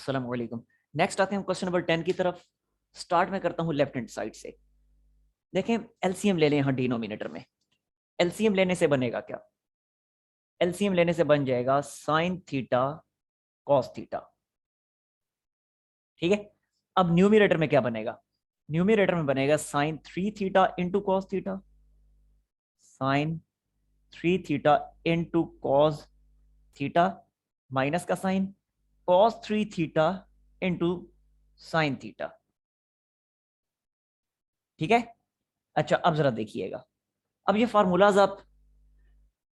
अस्सलाम वालेकुम। नेक्स्ट आते हैं हम क्वेश्चन नंबर 10 की तरफ। स्टार्ट में करता हूँ लेफ्ट हैंड साइड से। देखें एलसीएम ले लें यहाँ डिनोमिनेटर में। एलसीएम लेने से बनेगा क्या? एलसीएम लेने से बन जाएगा साइन थीटा कॉस थीटा। ठीक है। अब न्यूमिनेटर में क्या बनेगा? न्यूमिनेटर में बनेगा sine 3 theta into cos theta. Sine 3 theta into cos theta minus का sine cos 3 theta into sine theta. ठीक है। अच्छा अब जरा देखिएगा, अब ये फार्मूलाज आप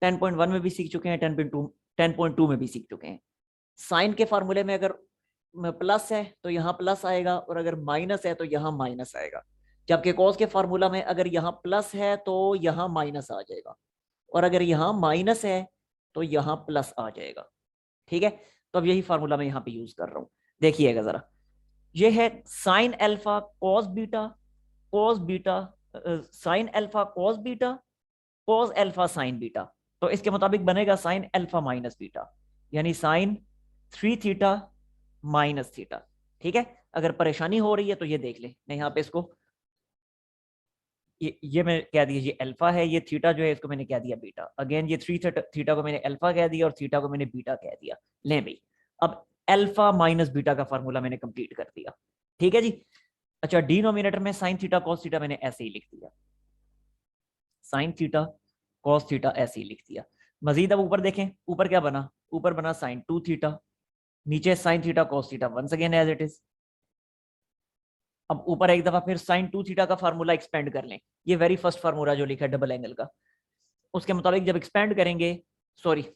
10.1 में भी सीख चुके हैं, 10.2 में भी सीख चुके हैं। साइन के फार्मूले में अगर प्लस है तो यहाँ प्लस आएगा और अगर माइनस है तो यहाँ माइनस आएगा। जबकि कॉस के फार्मूला में अगर यहाँ प्लस है तो यहाँ माइनस आ जाएगा और अगर यहाँ माइनस है तो यहाँ प्लस आ जाएगा। ठीक है। तो अब यही फार्मूला मैं यहाँ पे यूज कर रहा हूँ। देखिएगा जरा, ये है sine alpha cos beta, cos beta sine alpha cos beta, cos alpha sign beta. तो इसके मुताबिक बनेगा साइन अल्फा माइनस बीटा, यानी साइन 3 थीटा माइनस थीटा। ठीक है। अगर परेशानी हो रही है तो ये देख ले, मैं यहाँ पे इसको ये मैं कह दिया, ये अल्फा है, ये थीटा जो है इसको मैंने कह दिया बीटा। अगेन ये 3 थीटा को मैंने अल्फा कह दिया और थीटा को मैंने बीटा कह दिया। ले भाई, अब अल्फा माइनस बीटा का फार्मूला मैंने कंप्लीट कर दिया। ठीक है जी। अच्छा डिनोमिनेटर में साइन थीटा कॉस थीटा मैंने ऐसे ही लिख दिया, साइन थीटा कॉस थीटा ऐसे ही लिख दिया। मजीद अब ऊपर देखें, ऊपर क्या बना? ऊपर बना साइन 2 थीटा, नीचे sine theta cos theta once again as it is. अब ऊपर एक दफा फिर साइन 2 थीटा का फार्मूला एक्सपेंड कर लें। ये वेरी फर्स्ट फार्मूला जो लिखा है डबल एंगल का, उसके मुताबिक जब एक्सपेंड करेंगे, सॉरी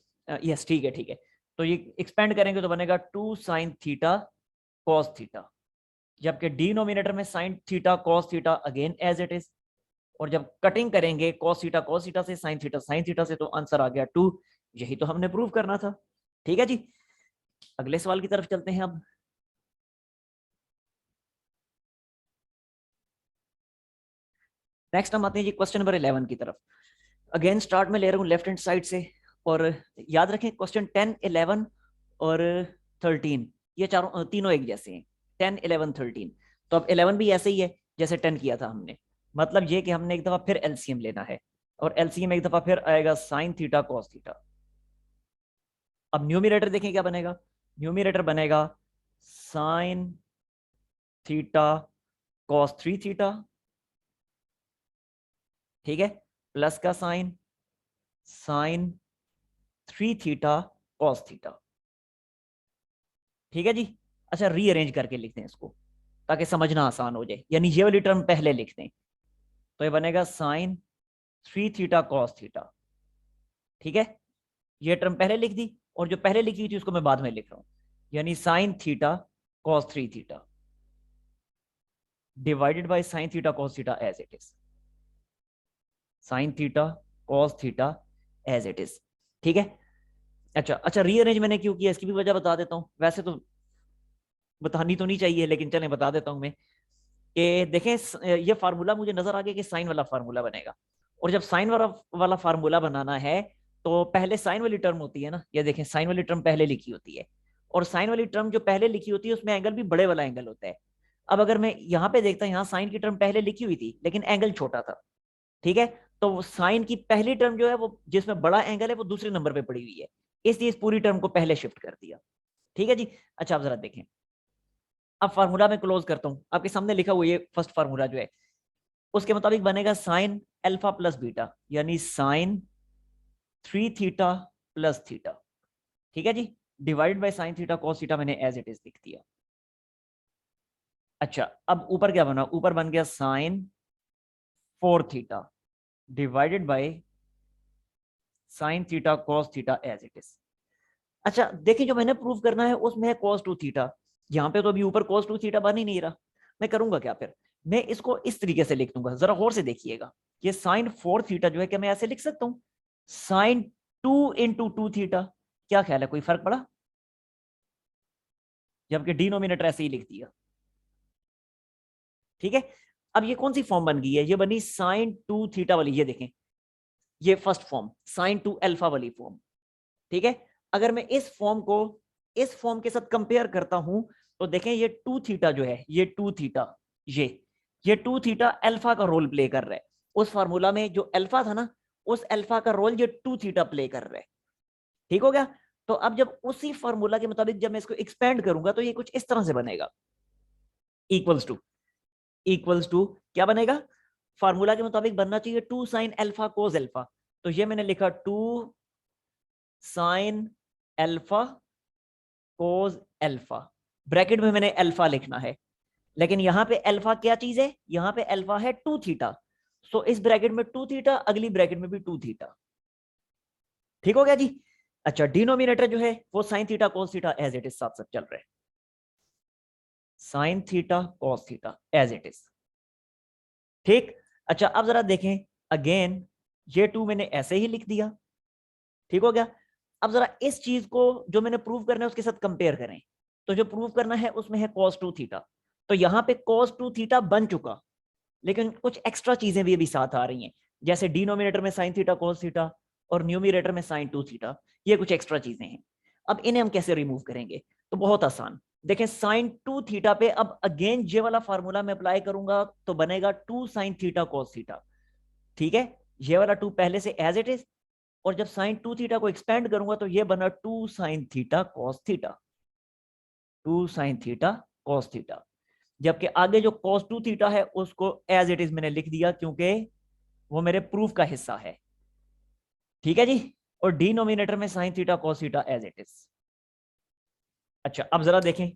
यस ठीक है ठीक है, तो ये एक्सपेंड करेंगे तो बनेगा 2 साइन थीटा कॉस थीटा। जबकि डिनोमिनेटर में sine theta cos theta again as it is, और जब कटिंग करेंगे कॉस थीटा से, साइन थीटा से, तो आंसर आ गया 2। यही तो हमने प्रूव करना था। ठीक है जी। अगले सवाल की तरफ चलते हैं अब। नेक्स्ट हम आते हैं जी क्वेश्चन नंबर 11 की तरफ। अगेन स्टार्ट में ले रहा हूँ लेफ्ट हैंड साइड से, और याद रखें क्वेश्चन 10, 11 और 13 ये चारों तीनों एक जैसे हैं, 10, 11, 13। तो अब 11 भी ऐसे ही है जैसे 10 किया था हमने। मतलब ये कि हमने एक दफा फिर एलसीएम लेना है, और एलसीएम एक दफा फिर आएगा साइन थीटा कॉस थीटा। अब न्यूमिनेटर देखें क्या बनेगा? न्यूमिनेटर बनेगा साइन थीटा कॉस 3 थीटा। ठीक है। प्लस का sine sine 3 theta cos theta. ठीक है जी। अच्छा रीअरेंज करके लिखते हैं इसको ताकि समझना आसान हो जाए, यानी ये वाली टर्म पहले लिखते हैं। तो ये बनेगा साइन 3 थीटा कॉस थीटा। ठीक है। ये टर्म पहले लिख दी, और जो पहले लिखी थी उसको मैं बाद में लिख रहा हूं, यानी sine theta cos 3 theta divided by sine theta cos theta as it is. Sine theta cos theta as it is. ठीक है। अच्छा अच्छा, रीअरेंज मैंने क्यों किया इसकी भी वजह बता देता हूं। वैसे तो बतानी तो नहीं चाहिए, लेकिन चलें बता देता हूं मैं कि देखें ये फार्मूला मुझे नजर आ गया कि साइन वाला फार्मूला बनेगा, और जब साइन वाला वाला फार्मूला बनाना है तो पहले साइन वाली टर्म होती है ना, ये देखें साइन वाली टर्म पहले लिखी होती है, और साइन वाली टर्म जो पहले लिखी होती है उसमें एंगल भी बड़े वाला एंगल होता है। अब अगर मैं यहाँ पे देखता हूँ, यहाँ साइन की टर्म पहले लिखी हुई थी लेकिन एंगल छोटा था। ठीक है। तो साइन की पहली टर्म जो है वो जिसमें बड़ा एंगल है वो दूसरे नंबर पे पड़ी हुई है, इसलिए इस पूरी टर्म को पहले शिफ्ट कर दिया। ठीक है जी। अच्छा आप जरा देखें, अब फार्मूला में क्लोज करता हूं, आपके सामने लिखा हुआ ये फर्स्ट फार्मूला जो है उसके मुताबिक बनेगा साइन अल्फा प्लस बीटा, यानी साइन 3 थीटा प्लस थीटा। ठीक है जी। Divided by sine theta cos theta मैंने एज इट इज लिख दिया। अच्छा अब ऊपर क्या बना? ऊपर बन गया sine 4 theta divided by sine theta cos theta as it is. अच्छा देखिए, जो मैंने प्रूव करना है उसमें है cos 2 थीटा, यहाँ पे तो अभी ऊपर cos 2 थीटा बन ही नहीं रहा। मैं करूंगा क्या फिर? मैं इसको इस तरीके से लिख दूंगा, जरा गौर से देखिएगा। ये साइन 4 थीटा जो है, क्या मैं ऐसे लिख सकता हूँ साइन 2 इंटू 2 थीटा? क्या ख्याल है, कोई फर्क पड़ा? जबकि डिनोमिनेटर ऐसे ही लिख दिया। ठीक है। अब ये कौन सी फॉर्म बन गई है? ये बनी साइन 2 थीटा वाली, ये देखें ये फर्स्ट फॉर्म साइन 2 अल्फा वाली फॉर्म। ठीक है। अगर मैं इस फॉर्म को इस फॉर्म के साथ कंपेयर करता हूं तो देखें ये 2 थीटा जो है, ये 2 थीटा, ये 2 थीटा अल्फा का रोल प्ले कर रहा है। उस फार्मूला में जो अल्फा था ना, उस अल्फा का रोल ये 2 थीटा प्ले कर रहा है। ठीक हो गया। तो अब जब उसी फार्मूला के मुताबिक जब मैं इसको एक्सपेंड करूंगा तो ये कुछ इस तरह से बनेगा, इक्वल्स टू क्या बनेगा, फार्मूला के मुताबिक बनना चाहिए 2 साइन अल्फा कोस अल्फा। तो ये मैंने लिखा 2 sine alpha cos alpha, bracket में मैंने अल्फा लिखना है, लेकिन यहां पे अल्फा क्या चीज है, यहां पे अल्फा है 2 थीटा। सो इस ब्रैकेट में 2 थीटा, अगली ब्रैकेट में भी 2 थीटा। ठीक हो गया जी। अच्छा, डिनोमिनेटर जो है वो sine theta cos theta as it is साथ साथ चल रहा है, sine theta cos theta as it is. ठीक। अच्छा अब जरा देखें अगेन, ये 2 मैंने ऐसे ही लिख दिया। ठीक हो गया। अब जरा इस चीज को जो मैंने प्रूव करना है उसके साथ कंपेयर करें। तो जो प्रूव करना है उसमें है cos 2 थीटा। तो यहां पे cos 2 थीटा बन चुका, लेकिन कुछ एक्स्ट्रा चीजें भी अभी साथ आ रही हैं, जैसे डिनोमिनेटर में साइन थीटा cos थीटा और न्यूमिनेटर में साइन 2 थीटा। ये कुछ एक्स्ट्रा चीजें हैं। अब इन्हें हम कैसे रिमूव करेंगे, तो बहुत आसान। देखें साइन 2 थीटा पे अब अगेन ये वाला फार्मूला में अप्लाई करूंगा तो बनेगा 2 साइन थीटा cos थीटा। ठीक है, ये वाला 2 पहले से एज इट इज, और जब साइन 2 थीटा को एक्सपेंड करूंगा तो ये बना 2 sine theta cos theta, 2 sine theta cos theta. जबकि आगे जो cos 2 थीटा है उसको एज इट इज मैंने लिख दिया, क्योंकि वो मेरे प्रूफ का हिस्सा है। ठीक है जी। और डिनोमिनेटर में sine theta cos theta as it is. अच्छा अब जरा देखें,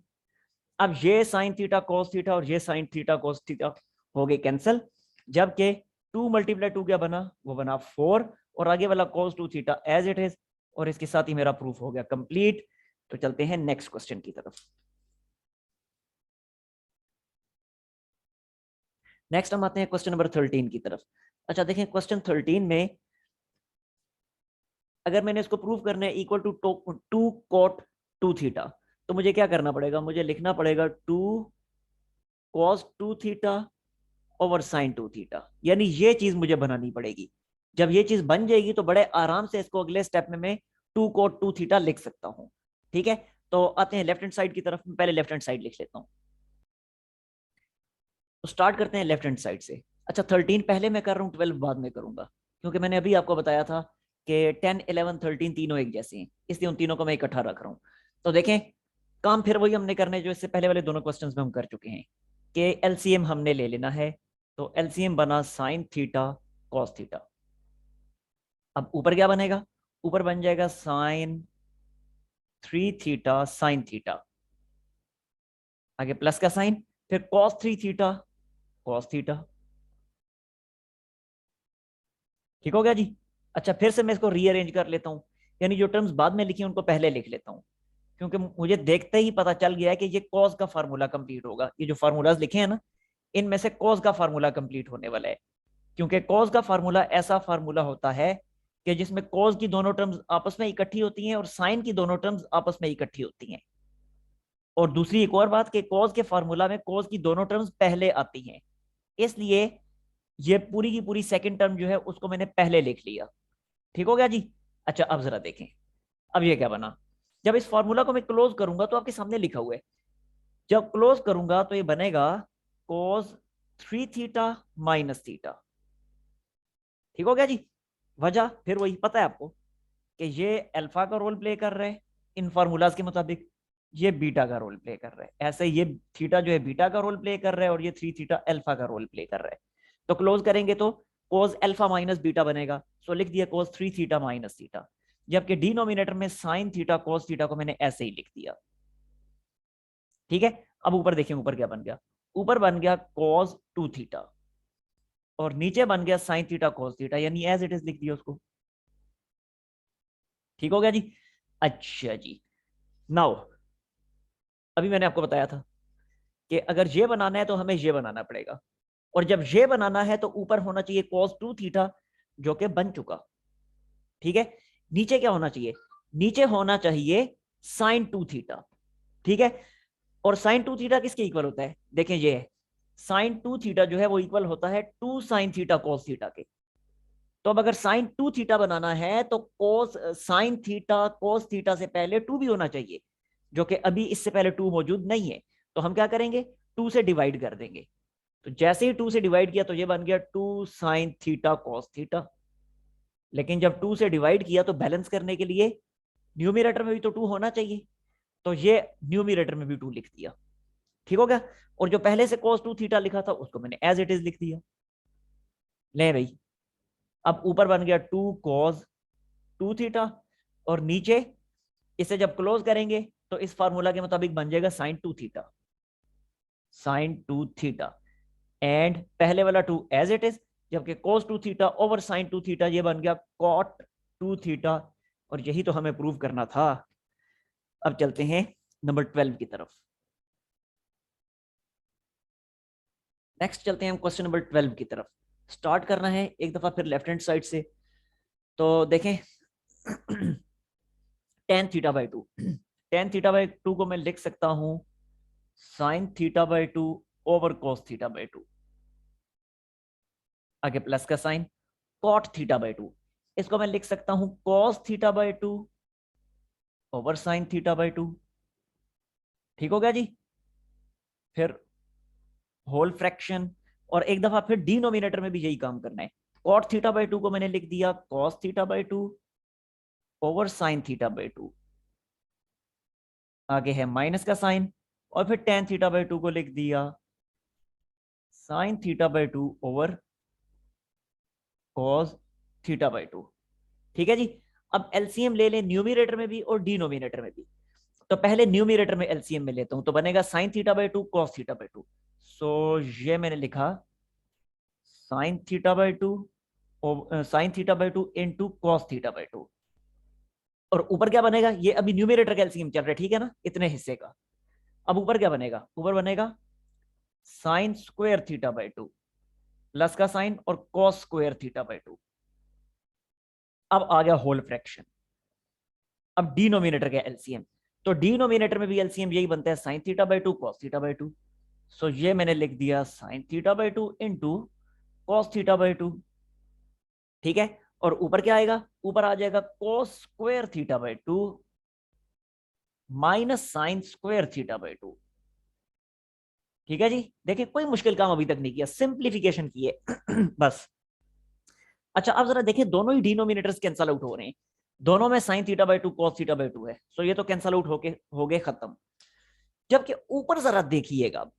अब ये साइन थीटा cos थीटा और ये साइन थीटा cos थीटा हो गए कैंसिल, जबकि 2 मल्टीप्लाई 2 क्या बना, वो बना 4, और आगे वाला cos 2 theta as it is, और इसके साथ ही मेरा प्रूफ हो गया कंप्लीट। तो चलते हैं नेक्स्ट क्वेश्चन की तरफ। नेक्स्ट हम आते हैं क्वेश्चन नंबर 13 की तरफ। अच्छा देखें क्वेश्चन 13 में अगर मैंने इसको प्रूव करना है इक्वल टू 2 कॉट 2 थीटा, तो मुझे क्या करना पड़ेगा, मुझे लिखना पड़ेगा 2 cos 2 theta over sine 2 theta, यानी ये चीज मुझे बनानी पड़ेगी। जब ये चीज बन जाएगी तो बड़े आराम से इसको अगले स्टेप में मैं 2 कॉट 2 थीटा लिख सकता हूं। ठीक है, तो आते हैं लेफ्ट हैंड साइड की तरफ। पहले लेफ्ट हैंड साइड लिख लेता हूं। तो स्टार्ट करते हैं लेफ्ट हैंड साइड से। अच्छा 13 पहले मैं कर रहा हूँ, 12 बाद में करूंगा, क्योंकि मैंने अभी आपको बताया था कि 10 11 13 तीनों एक जैसे हैं, इसलिए उन तीनों को मैं इकट्ठा रख रहा हूँ। तो देखें काम फिर वही हमने करने जो इससे पहले वाले दोनों क्वेश्चंस में हम कर चुके हैं, कि एलसीएम हमने ले लेना है। तो एलसीएम बना साइन थीटा कॉस थीटा। अब ऊपर क्या बनेगा, ऊपर बन जाएगा साइन 3 थीटा साइन थीटा, आगे प्लस का साइन, फिर कॉस 3 थीटा कॉस थीटा। ठीक हो गया जी। अच्छा फिर से मैं इसको रीअरेंज कर लेता हूँ, यानी जो टर्म्स बाद में लिखी उनको पहले लिख लेता हूँ, क्योंकि मुझे देखते ही पता चल गया है कि ये कॉस का फार्मूला कंप्लीट होगा। ये जो फार्मूलाज लिखे हैं ना, इनमें से कॉस का फार्मूला कंप्लीट होने वाला है, क्योंकि कॉस का फार्मूला ऐसा फार्मूला होता है कि जिसमें कॉस की दोनों टर्म्स आपस में इकट्ठी होती हैं और साइन की दोनों टर्म्स आपस में इकट्ठी होती हैं। और दूसरी एक और बात कि कॉस के फार्मूला में कॉस की दोनों टर्म्स पहले आती हैं, इसलिए ये पूरी की पूरी सेकंड टर्म जो है उसको मैंने पहले लिख लिया। ठीक हो गया जी। अच्छा अब जरा देखें, अब ये क्या बना, जब इस फॉर्मूला को मैं क्लोज करूंगा तो आपके सामने लिखा हुआ है, जब क्लोज करूंगा तो ये बनेगा cos 3 थीटा माइनस थीटा। ठीक हो गया जी। वजह फिर वही पता है आपको कि ये अल्फा का रोल प्ले कर रहे हैं इन फार्मूलाज के मुताबिक, ये बीटा का रोल प्ले कर रहा है, ऐसे ये थीटा जो है बीटा का रोल प्ले कर रहा है और ये 3 थीटा अल्फा का रोल प्ले कर रहा है। तो क्लोज करेंगे तो cos अल्फा माइनस बीटा बनेगा, सो लिख दिया cos 3 थीटा माइनस थीटा, जबकि डिनोमिनेटर में साइन थीटा cos थीटा को मैंने ऐसे ही लिख दिया। ठीक है, अब ऊपर देखें ऊपर क्या बन गया, ऊपर बन गया cos 2 थीटा और नीचे बन गया साइन थीटा cos थीटा, यानी एज इट इज लिख दिया उसको। ठीक हो गया जी। अच्छा जी, नाउ अभी मैंने आपको बताया था कि अगर ये बनाना है तो हमें ये बनाना पड़ेगा, और जब ये बनाना है तो ऊपर होना चाहिए cos 2 थीटा जो कि बन चुका। ठीक है, नीचे क्या होना चाहिए, नीचे होना चाहिए साइन 2 थीटा। ठीक है, और साइन 2 थीटा किसके इक्वल होता है, देखें ये है साइन 2 थीटा जो है वो इक्वल होता है 2 साइन थीटा cos थीटा के। तो अब अगर साइन 2 थीटा बनाना है तो cos sign theta cos theta से पहले 2 भी होना चाहिए, जो कि अभी इससे पहले 2 मौजूद नहीं है। तो हम क्या करेंगे, 2 से डिवाइड कर देंगे। तो जैसे ही 2 से डिवाइड किया तो ये बन गया 2 साइन थीटा कॉस थीटा। लेकिन जब 2 से डिवाइड किया तो बैलेंस करने के लिए न्यूमिरेटर में भी तो 2 होना चाहिए, तो ये न्यूमिरेटर में भी 2 लिख दिया। ठीक हो गया। और जो पहले से cos 2 थीटा लिखा था उसको मैंने एज इट इज लिख दिया। ले भाई, अब ऊपर बन गया 2 cos 2 थीटा, और नीचे इसे जब क्लोज करेंगे तो इस फार्मूला के मुताबिक बन जाएगा sine 2 theta, sine 2 theta. And पहले वाला 2 एज इट इज, जबकि cos 2 theta over sine 2 theta ये बन गया cot 2 थीटा। और यही तो हमें प्रूव करना था। अब चलते हैं नंबर 12 की तरफ। नेक्स्ट चलते हैं हम क्वेश्चन नंबर 12 की तरफ। स्टार्ट करना है एक दफा फिर लेफ्ट हैंड साइड से। तो देखें tan theta by two, tan theta by two को मैं लिख सकता हूं sine theta by two over cos theta by two, आगे प्लस का sine, cot theta by two, इसको मैं लिख सकता हूं cos theta by two over sine theta by two. ठीक हो गया जी। फिर होल फ्रैक्शन, और एक दफा फिर डिनोमिनेटर में भी यही काम करना है। कॉट थीटा बाई टू को मैंने लिख दिया cos theta by two over sine theta by two, आगे है माइनस का साइन, और फिर टेन थीटा बाई टू को लिख दिया sine theta by two over cos theta by two. ठीक है जी। अब एलसीएम ले लें न्यूमिरेटर में भी और डिनोमिनेटर में भी। तो पहले न्यूमिरेटर में एलसीएम में लेता हूं, तो बनेगा sine theta by two cos theta by two. So ये मैंने लिखा sine theta by two, sine theta by two into cos theta by two. और ऊपर क्या बनेगा, ये अभी न्यूमिरेटर का एलसीएम चल रहा है, ठीक है ना, इतने हिस्से का। अब ऊपर क्या बनेगा, ऊपर बनेगा sine square theta by two plus का साइन और cos square theta by two. अब आ गया होल फ्रैक्शन। अब डिनोमिनेटर का एलसीएम, तो डिनोमिनेटर में भी एलसीएम यही बनता है sine theta by two cos theta by two. So ये मैंने लिख दिया sine theta by two into cos theta by two. ठीक है। और ऊपर क्या आएगा, ऊपर आ जाएगा cos square theta by two minus sine square theta by two. ठीक है जी। देखिए कोई मुश्किल काम अभी तक नहीं किया, सिंप्लीफिकेशन की है बस। अच्छा अब जरा देखिए, दोनों ही डिनोमिनेटर्स कैंसल आउट हो रहे हैं, दोनों में sine theta by two cos theta by to है, सो ये तो कैंसल आउट होके हो गए खत्म। जबकि ऊपर जरा देखिएगा,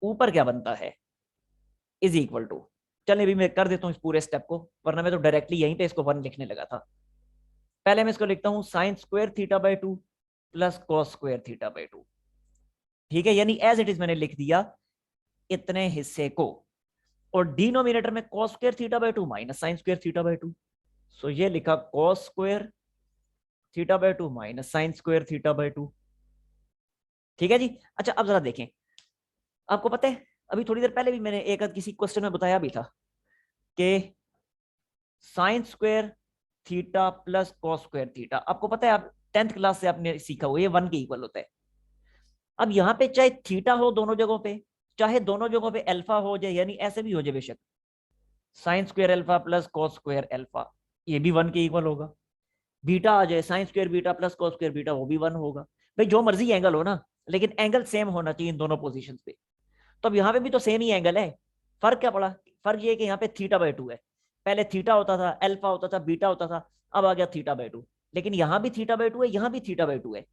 ऊपर क्या बनता है, इज इक्वल टू, चलिए अभी मैं कर देता हूं इस पूरे स्टेप को, वरना मैं तो डायरेक्टली यहीं पे इसको वन लिखने लगा था। पहले मैं इसको लिखता हूं sign square theta by two plus cos square theta by two. ठीक है, यानी एज इट इज मैंने लिख दिया इतने हिस्से को, और डिनोमिनेटर में cos square theta by two minus sine square theta by two. So ये लिखा cos square theta by two minus sine square theta by two. ठीक है जी। अच्छा अब जरा देखें, आपको पता है अभी थोड़ी देर पहले भी मैंने एक किसी क्वेश्चन में बताया भी था कि sign square theta plus cos square theta, आपको पता है, आप 10th क्लास से आपने सीखा हुआ, ये 1 के इक्वल होता है। अब यहाँ पे चाहे थीटा हो दोनों जगहों पे, चाहे दोनों जगहों पे अल्फा हो जाए, यानी ऐसे भी हो जाए बेशक, sign square alpha plus cos square alpha, ये भी 1 के इक्वल होगा। बीटा आ जाए sine square beta plus cos square beta, वो भी 1 होगा। भाई जो मर्जी एंगल हो ना, लेकिन एंगल सेम होना चाहिए इन दोनों पोजीशन पे। तो अब यहाँ पे भी तो सेम ही एंगल है, फर्क क्या पड़ा, फर्क ये है कि यहाँ पे थीटा बाई टू है, पहले थीटा होता था, अल्फा होता था, बीटा होता था, अब आ गया थीटा बाई टू। लेकिन यहाँ भी थीटा बाई टू है, यहाँ भी थीटा बाई टू है,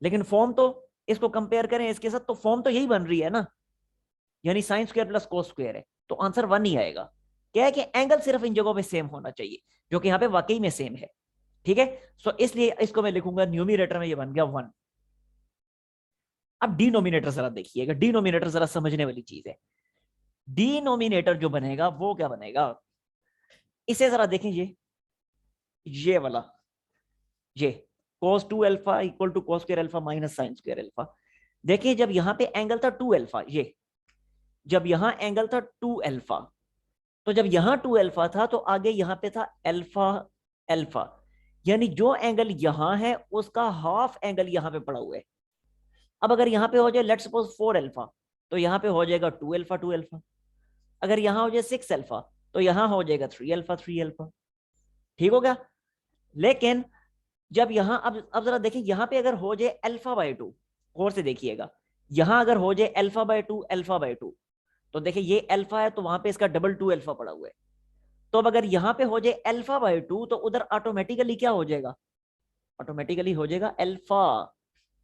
लेकिन फॉर्म तो, इसको कंपेयर करें इसके साथ तो फॉर्म तो यही बन रही है ना, यानी sine square plus cos square है, तो आंसर 1 ही आएगा। क्या है कि एंगल सिर्फ इन जगहों पे सेम होना चाहिए, जो कि यहाँ पे वाकई में सेम है। ठीक है। सो इसलिए इसको मैं लिखूंगा न्यूमिनेटर में ये बन गया 1। अब डिनोमिनेटर जरा देखिएगा, डिनोमिनेटर जरा समझने वाली चीज है। डिनोमिनेटर जो बनेगा वो क्या बनेगा, इसे जरा देखें, ये वाला, ये cos 2 alpha equal to cos square alpha minus sine square alpha. देखिए जब यहां पे एंगल था 2 अल्फा, ये जब यहां एंगल था 2 अल्फा, तो जब यहां 2 अल्फा था तो आगे यहां पे था अल्फा अल्फा, यानी जो एंगल यहां है उसका हाफ एंगल यहां पे पड़ा हुआ है। अब अगर यहां पे हो जाए लेट्स सपोज 4 अल्फा, तो यहां पे हो जाएगा 2 अल्फा 2 अल्फा। अगर यहां हो जाए 6 अल्फा, तो यहां हो जाएगा 3 अल्फा 3 अल्फा। ठीक हो गया। लेकिन जब यहां अब जरा देखिए, यहां पे अगर हो जाए अल्फा बाई टू, गौर से देखिएगा, यहां अगर हो जाए alpha by to alpha by to, तो देखिए ये अल्फा है तो वहां पे इसका डबल टू अल्फा पड़ा हुआ है। तो अब अगर यहां पे हो जाए अल्फा बाय टू तो उधर ऑटोमेटिकली क्या हो जाएगा, ऑटोमेटिकली हो जाएगा अल्फा।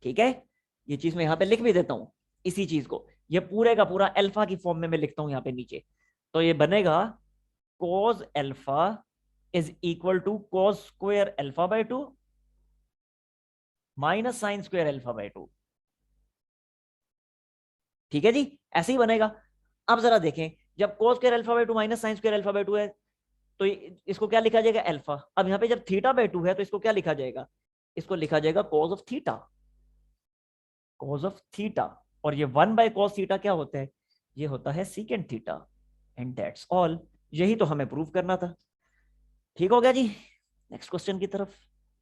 ठीक है, ये चीज मैं यहां पे लिख भी देता हूं, इसी चीज को, ये पूरे का पूरा अल्फा की फॉर्म में मैं लिखता हूं यहाँ पे नीचे। तो ये बनेगा cos alpha is equal to cos square alpha by two minus sine square alpha by two. ठीक है जी, ऐसे ही बनेगा। अब जरा देखें, जब cos square alpha by two minus sine square alpha by to है, तो इसको क्या लिखा जाएगा, अल्फा। अब यहाँ पे जब थीटा बाय टू है तो इसको क्या लिखा जाएगा, इसको लिखा जाएगा cos of theta, cos of theta. और ये 1/cos थीटा क्या होता है, ये होता है secant theta. And that's all, यही तो हमें प्रूव करना था। ठीक हो गया जी, नेक्स्ट क्वेश्चन की तरफ।